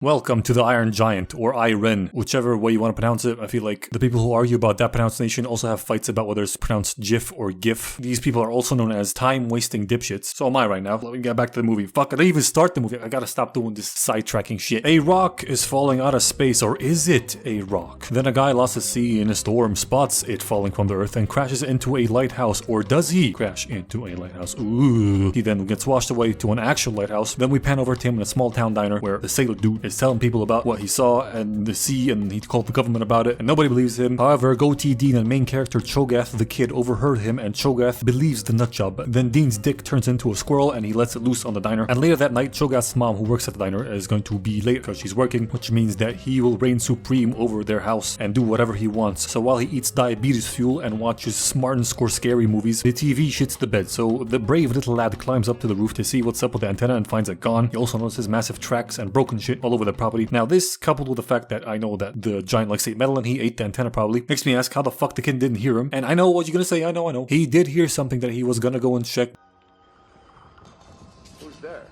Welcome to the Iron Giant, or Iron, whichever way you want to pronounce it. I feel like the people who argue about that pronunciation also have fights about whether it's pronounced GIF or GIF. These people are also known as time-wasting dipshits. So am I right now. Let me get back to the movie. Fuck, I didn't even start the movie. I gotta stop doing this sidetracking shit. A rock is falling out of space, or is it a rock? Then a guy lost at sea in a storm, spots it falling from the earth, and crashes into a lighthouse. Or does he crash into a lighthouse? Ooh. He then gets washed away to an actual lighthouse. Then we pan over to him in a small town diner where the sailor dude is telling people about what he saw and the sea, and he called the government about it, and nobody believes him. However, Goatee Dean and main character Cho'Gath the kid overheard him, and Cho'Gath believes the nutjob. Then Dean's dick turns into a squirrel and he lets it loose on the diner. And later that night, Cho'Gath's mom, who works at the diner, is going to be late because she's working, which means that he will reign supreme over their house and do whatever he wants. So while he eats diabetes fuel and watches Martin Scorsese movies, the TV shits the bed. So the brave little lad climbs up to the roof to see what's up with the antenna and finds it gone. He also notices massive tracks and broken shit all over the property. Now this, coupled with the fact that I know that the giant likes to eat metal and he ate the antenna probably, makes me ask how the fuck the kid didn't hear him. And I know what you're gonna say, I know. He did hear something that he was gonna go and check. Who's there?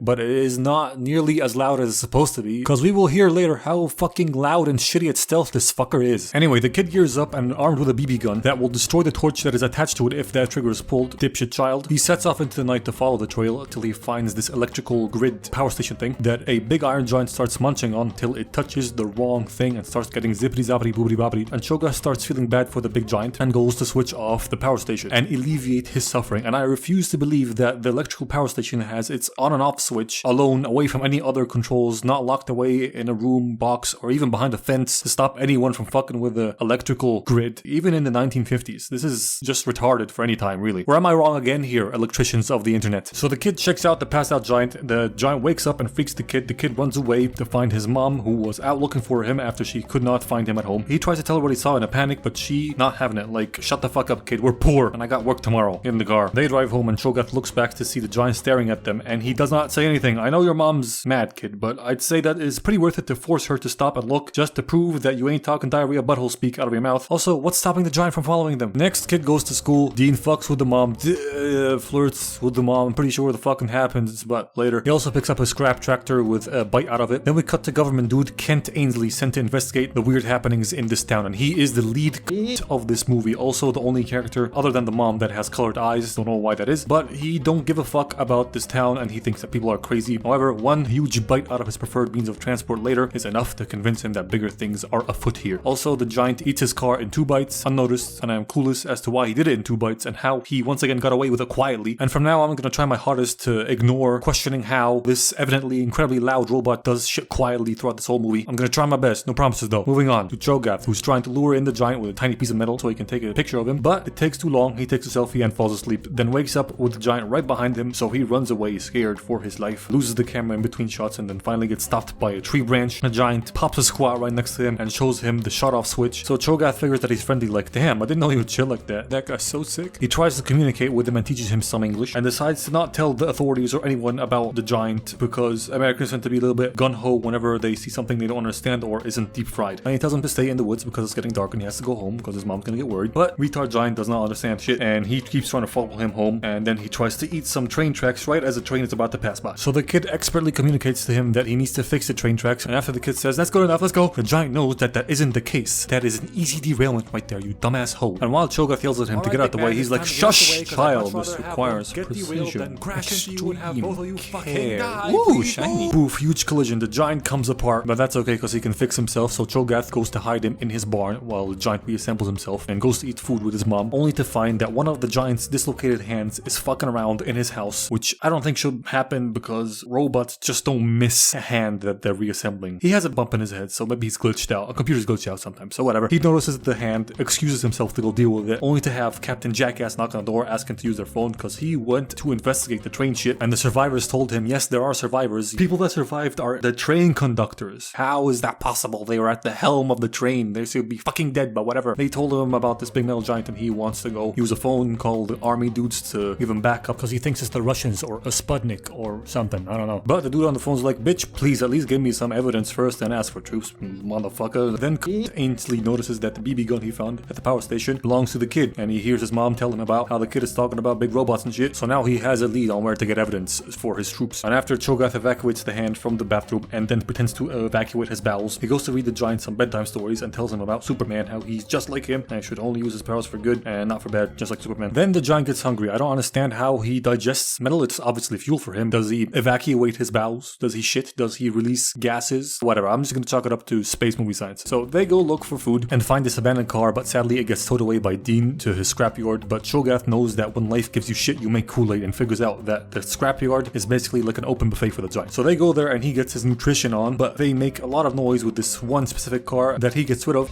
But it is not nearly as loud as it's supposed to be, because we will hear later how fucking loud and shitty at stealth this fucker is. Anyway, the kid gears up and armed with a BB gun that will destroy the torch that is attached to it if that trigger is pulled. Dipshit child. He sets off into the night to follow the trail until he finds this electrical grid power station thing that a big iron giant starts munching on till it touches the wrong thing and starts getting zippity zappity boobity boppity. And Cho'Gath starts feeling bad for the big giant and goes to switch off the power station and alleviate his suffering. And I refuse to believe that the electrical power station has its on and off switch alone, away from any other controls, not locked away in a room, box, or even behind a fence to stop anyone from fucking with the electrical grid, even in the 1950s. This is just retarded for any time, really. Or am I wrong again here, electricians of the internet? So the kid checks out the passed out giant. The giant wakes up and freaks the kid. The kid runs away to find his mom, who was out looking for him after she could not find him at home. He tries to tell her what he saw in a panic, but she not having it. Like, shut the fuck up, kid, we're poor and I got work tomorrow. In the car, they drive home and Cho'Gath looks back to see the giant staring at them, and he does not say anything. I know your mom's mad, kid, but I'd say that it's pretty worth it to force her to stop and look, just to prove that you ain't talking diarrhea butthole speak out of your mouth. Also, what's stopping the giant from following them? Next, kid goes to school. Dean fucks with the mom, flirts with the mom. I'm pretty sure the fucking happens, but later. He also picks up a scrap tractor with a bite out of it. Then we cut to government dude Kent Ainsley, sent to investigate the weird happenings in this town, and he is the lead of this movie. Also the only character other than the mom that has colored eyes. Don't know why that is, but he don't give a fuck about this town and he thinks that people are crazy. However, one huge bite out of his preferred means of transport later is enough to convince him that bigger things are afoot here. Also, the giant eats his car in 2 bites, unnoticed, and I am clueless as to why he did it in 2 bites and how he once again got away with it quietly. And from now on, I'm gonna try my hardest to ignore questioning how this evidently incredibly loud robot does shit quietly throughout this whole movie. I'm gonna try my best, no promises though. Moving on to Cho'Gath, who's trying to lure in the giant with a tiny piece of metal so he can take a picture of him, but it takes too long. He takes a selfie and falls asleep, then wakes up with the giant right behind him, so he runs away scared for his life, loses the camera in between shots, and then finally gets stopped by a tree branch. The giant pops a squat right next to him and shows him the shut off switch. So Cho'Gath figures that he's friendly, like, damn, I didn't know he would chill like that. That guy's so sick. He tries to communicate with him and teaches him some English, and decides to not tell the authorities or anyone about the giant because Americans tend to be a little bit gun-ho whenever they see something they don't understand or isn't deep fried. And he tells him to stay in the woods because it's getting dark and he has to go home because his mom's gonna get worried. But retard giant does not understand shit and he keeps trying to follow him home, and then he tries to eat some train tracks right as the train is about to pass by. So the kid expertly communicates to him that he needs to fix the train tracks, and after the kid says, that's good enough, let's go, the giant knows that that isn't the case. That is an easy derailment right there, you dumbass hoe. And while Cho'Gath yells at him to get out the way, he's like, shush, child, this requires precision, extreme care. Ooh, shiny. Boof, huge collision, the giant comes apart, but that's okay because he can fix himself, so Cho'Gath goes to hide him in his barn while the giant reassembles himself and goes to eat food with his mom, only to find that one of the giant's dislocated hands is fucking around in his house, which I don't think should happen because robots just don't miss a hand that they're reassembling. He has a bump in his head, so maybe he's glitched out. A computer's glitched out sometimes, so whatever. He notices the hand, excuses himself to go deal with it, only to have Captain Jackass knock on the door asking to use their phone because he went to investigate the train shit, and the survivors told him, yes, there are survivors. People that survived are the train conductors. How is that possible? They were at the helm of the train. They should be fucking dead, but whatever. They told him about this big metal giant and he wants to go use a phone, call the army dudes to give him backup because he thinks it's the Russians or a Sputnik or something. I don't know. But the dude on the phone's like, bitch, please at least give me some evidence first and ask for troops, motherfucker. Then Ainsley notices that the BB gun he found at the power station belongs to the kid, and he hears his mom tell him about how the kid is talking about big robots and shit. So now he has a lead on where to get evidence for his troops. And after Cho'Gath evacuates the hand from the bathroom and then pretends to evacuate his bowels, he goes to read the giant some bedtime stories and tells him about Superman, how he's just like him and should only use his powers for good and not for bad, just like Superman. Then the giant gets hungry. I don't understand how he digests metal. It's obviously fuel for him. Does he evacuate his bowels? Does he shit? Does he release gases? Whatever. I'm just gonna chalk it up to space movie science. So they go look for food and find this abandoned car, but sadly it gets towed away by Dean to his scrapyard. But Cho'Gath knows that when life gives you shit, you make Kool-Aid, and figures out that the scrapyard is basically like an open buffet for the giant. So they go there and he gets his nutrition on, but they make a lot of noise with this one specific car that he gets rid of.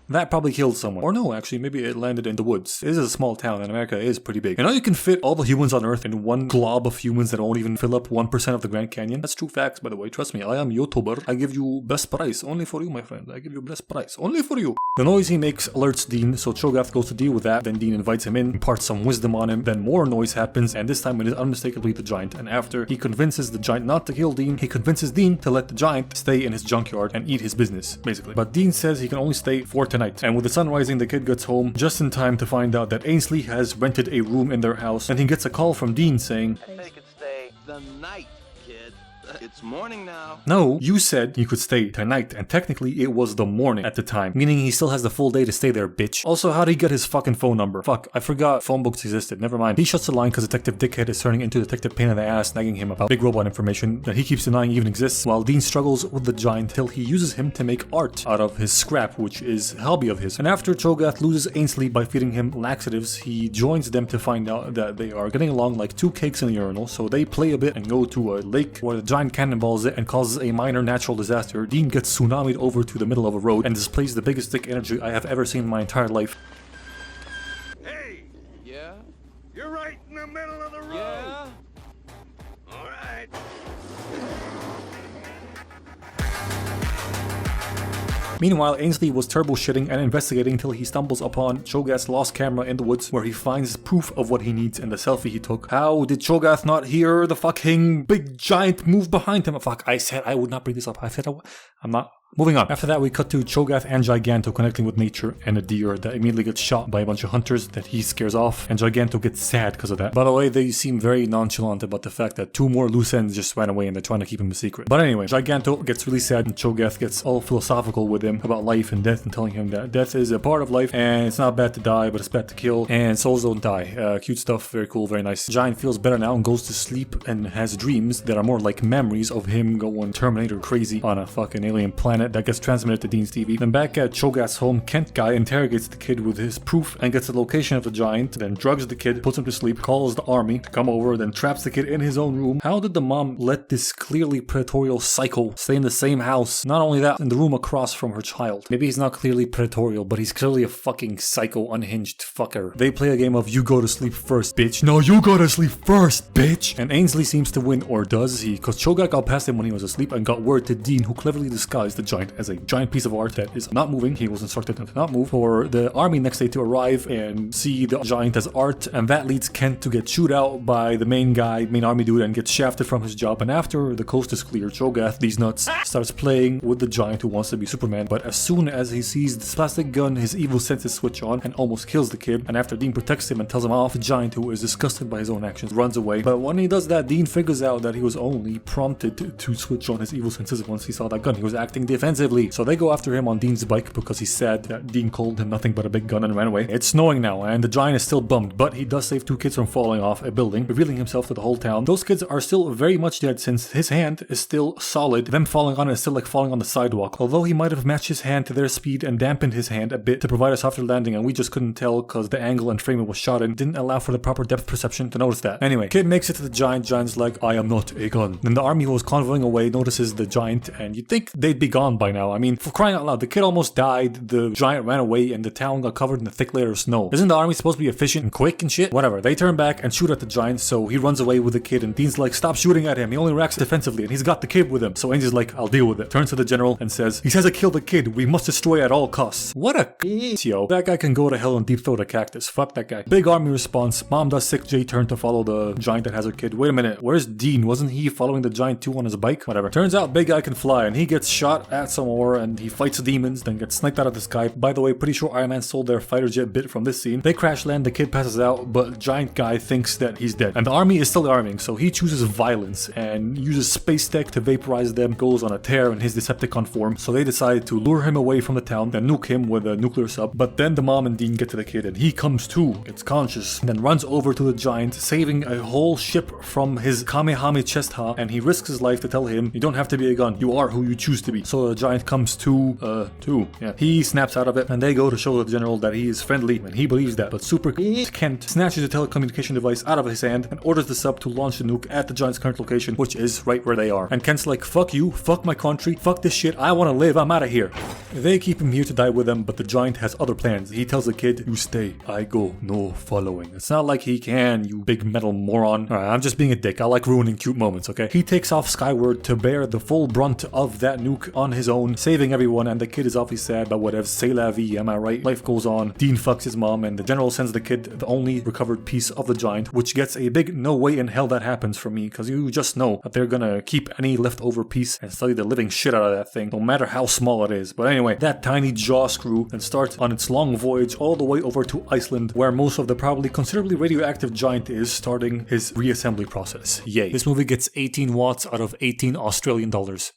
That probably killed someone. Or no, actually, maybe it landed in the woods. This is a small town and America is pretty big. You know, you can fit all the humans on Earth in one glob of humans that won't even fill up 1% of the Grand Canyon. That's true facts, by the way. Trust me, I am YouTuber. I give you best price. Only for you, my friend. I give you best price. Only for you. The noise he makes alerts Dean, so Cho'Gath goes to deal with that. Then Dean invites him in, imparts some wisdom on him. Then more noise happens, and this time it is unmistakably the giant. And after he convinces the giant not to kill Dean, he convinces Dean to let the giant stay in his junkyard and eat his business, basically. But Dean says he can only stay for tonight. And with the sun rising, the kid gets home just in time to find out that Ainsley has rented a room in their house, and he gets a call from Dean saying, They could stay the night, kid. It's morning now. No, you said you could stay tonight, and technically it was the morning at the time, meaning he still has the full day to stay there, bitch. Also, how'd he get his fucking phone number? Fuck, I forgot phone books existed, never mind. He shuts the line because Detective Dickhead is turning into Detective Pain in the Ass, nagging him about big robot information that he keeps denying even exists, while Dean struggles with the giant till he uses him to make art out of his scrap, which is a hobby of his. And after Cho'Gath loses Ainsley by feeding him laxatives, he joins them to find out that they are getting along like two cakes in a urinal, so they play a bit and go to a lake where the giant cannonballs it and causes a minor natural disaster. Dean gets tsunamied over to the middle of a road and displays the biggest dick energy I have ever seen in my entire life. Hey! Yeah? You're right in the middle of the road! Yeah? Alright. Meanwhile, Ainsley was turbo shitting and investigating until he stumbles upon Cho'Gath's lost camera in the woods, where he finds proof of what he needs in the selfie he took. How did Cho'Gath not hear the fucking big giant move behind him? Fuck, I said I would not bring this up. I said I'm not. Moving on. After that, we cut to Cho'Gath and Giganto connecting with nature and a deer that immediately gets shot by a bunch of hunters that he scares off, and Giganto gets sad because of that. By the way, they seem very nonchalant about the fact that two more loose ends just ran away and they're trying to keep him a secret. But anyway, Giganto gets really sad and Cho'Gath gets all philosophical with him about life and death and telling him that death is a part of life and it's not bad to die, but it's bad to kill, and souls don't die. Cute stuff, very cool, very nice. Giant feels better now and goes to sleep and has dreams that are more like memories of him going Terminator crazy on a fucking alien planet that gets transmitted to Dean's TV. Then back at Cho'Gath's home, Kent guy interrogates the kid with his proof and gets the location of the giant, then drugs the kid, puts him to sleep, calls the army to come over, then traps the kid in his own room. How did the mom let this clearly predatorial psycho stay in the same house? Not only that, in the room across from her child. Maybe he's not clearly predatorial, but he's clearly a fucking psycho, unhinged fucker. They play a game of you go to sleep first, bitch. No, you go to sleep first, bitch! And Ainsley seems to win, or does he? Because Cho'Gath got past him when he was asleep and got word to Dean, who cleverly disguised the giant as a giant piece of art that is not moving. He was instructed to not move, for the army next day to arrive and see the giant as art, and that leads Kent to get chewed out by the main army dude and gets shafted from his job. And after the coast is clear, Cho'Gath, these nuts, starts playing with the giant who wants to be Superman, but as soon as he sees this plastic gun, his evil senses switch on and almost kills the kid. And after Dean protects him and tells him off, the giant, who is disgusted by his own actions, runs away. But when he does that, Dean figures out that he was only prompted to switch on his evil senses once he saw that gun. He was acting defensively. So they go after him on Dean's bike because he's sad that Dean called him nothing but a big gun and ran away. It's snowing now and the giant is still bummed, but he does save two kids from falling off a building, revealing himself to the whole town. Those kids are still very much dead since his hand is still solid. Them falling on it is still like falling on the sidewalk, although he might have matched his hand to their speed and dampened his hand a bit to provide a softer landing, and we just couldn't tell because the angle and frame it was shot in didn't allow for the proper depth perception to notice that. Anyway, kid makes it to the giant's like, I am not a gun. Then the army who was convoying away notices the giant, and you'd think they'd be gone on by now? I mean, for crying out loud, the kid almost died, the giant ran away, and the town got covered in a thick layer of snow. Isn't the army supposed to be efficient and quick and shit? Whatever. They turn back and shoot at the giant, so he runs away with the kid, and Dean's like, stop shooting at him. He only reacts defensively, and he's got the kid with him. So Angel's like, I'll deal with it. Turns to the general and says, he says I killed the kid. We must destroy at all costs. What a yo. That guy can go to hell and deep throat a cactus. Fuck that guy. Big army response. Mom does 6J turn to follow the giant that has her kid. Wait a minute. Where's Dean? Wasn't he following the giant too on his bike? Whatever. Turns out big guy can fly, and he gets shot at some more, and he fights demons, then gets sniped out of the sky. By the way, pretty sure Iron Man stole their fighter jet bit from this scene. They crash land, the kid passes out, but giant guy thinks that he's dead. And the army is still arming, so he chooses violence and uses space tech to vaporize them, goes on a tear in his Decepticon form. So they decide to lure him away from the town, then nuke him with a nuclear sub. But then the mom and Dean get to the kid, and he comes to, gets conscious, then runs over to the giant, saving a whole ship from his Kamehame chest ha, and he risks his life to tell him, you don't have to be a gun, you are who you choose to be. So the giant comes to, yeah. He snaps out of it, and they go to show the general that he is friendly, and he believes that. But Super Kent snatches a telecommunication device out of his hand and orders the sub to launch the nuke at the giant's current location, which is right where they are. And Kent's like, fuck you, fuck my country, fuck this shit, I wanna live, I'm out of here. They keep him here to die with them, but the giant has other plans. He tells the kid, you stay, I go, no following. It's not like he can, you big metal moron. Alright, I'm just being a dick, I like ruining cute moments, okay? He takes off skyward to bear the full brunt of that nuke on his own, saving everyone, and the kid is obviously sad, but whatever, c'est la vie, am I right? Life goes on. Dean fucks his mom, and the general sends the kid the only recovered piece of the giant, which gets a big no way in hell that happens for me, because you just know that they're gonna keep any leftover piece and study the living shit out of that thing, no matter how small it is. But anyway, that tiny jaw screw then starts on its long voyage all the way over to Iceland, where most of the probably considerably radioactive giant is, starting his reassembly process. Yay. This movie gets 18 watts out of 18 Australian dollars.